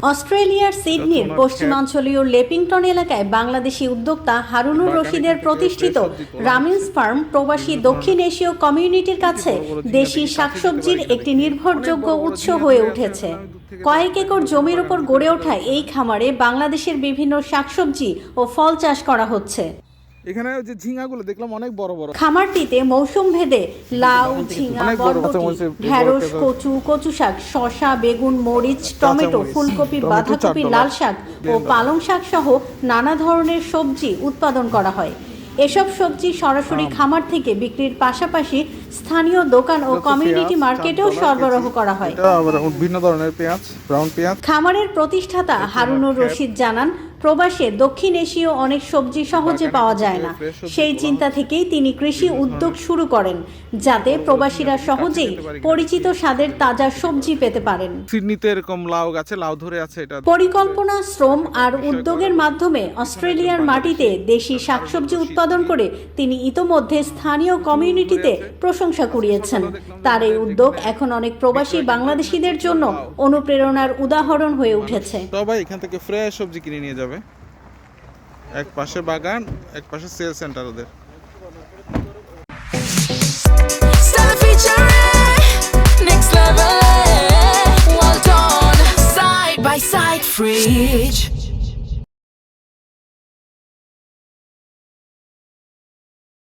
অস্ট্রেলিয়ার সিডনির পশ্চিমাঞ্চলীয় লেপিংটন এলাকায় বাংলাদেশি উদ্যোক্তা হারুনুর রশিদের প্রতিষ্ঠিত রামিন্স ফার্ম প্রবাসী দক্ষিণ এশীয় কমিউনিটির কাছে দেশি শাকসবজির একটি নির্ভরযোগ্য উৎস হয়ে উঠেছে। কয়েক একর জমির উপর গড়ে ওঠা এই খামারে বাংলাদেশের বিভিন্ন শাকসবজি ও ফল চাষ করা হচ্ছে। এখানে যে ঝিঙ্গাগুলো দেখলাম অনেক বড় বড়। খামারটিতে মৌসুম ভেদে লাউ, ঝিঙ্গা, বরবটি, ঢেঁড়স, কচু শাক, শসা, বেগুন, মরিচ, টমেটো, ফুলকপি, বাঁধাকপি, লাল শাক ও পালং শাক সহ নানা ধরনের সবজি উৎপাদন করা হয়। এসব সবজি সরাসরি খামার থেকে বিক্রির পাশাপাশি স্থানীয় দোকান ও কমিউনিটি মার্কেটেও সরবরাহ করা হয়। বিভিন্ন ধরনের পেঁয়াজ, ব্রাউন পেঁয়াজ। খামারের প্রতিষ্ঠাতা হারুনুর রশিদ জানান, প্রবাসে দক্ষিণ এশীয় অনেক সবজি সহজে পাওয়া যায় না। সেই চিন্তা থেকেই তিনি কৃষি উদ্যোগ শুরু করেন, যাতে প্রবাসীরা সহজেই পরিচিত স্বাদের তাজা সবজি পেতে পারেন। সিডনিতে এরকম লাউ গাছে লাউ ধরে আছে। এটা পরিকল্পনা, শ্রম আর উদ্যোগের মাধ্যমে অস্ট্রেলিয়ার মাটিতে দেশি শাকসবজি উৎপাদন করে তিনি ইতোমধ্যে স্থানীয় কমিউনিটিতে প্রশংসা কুড়িয়েছেন। তার এই উদ্যোগ এখন অনেক প্রবাসী বাংলাদেশিদের জন্য অনুপ্রেরণার উদাহরণ হয়ে উঠেছে। সবাই এখান থেকে ফ্রেশ সবজি কিনে নিয়ে যাবে। এক পাশে বাগান, এক পাশে সেল সেন্টার ওদের। Next level, well done, side by side fridge.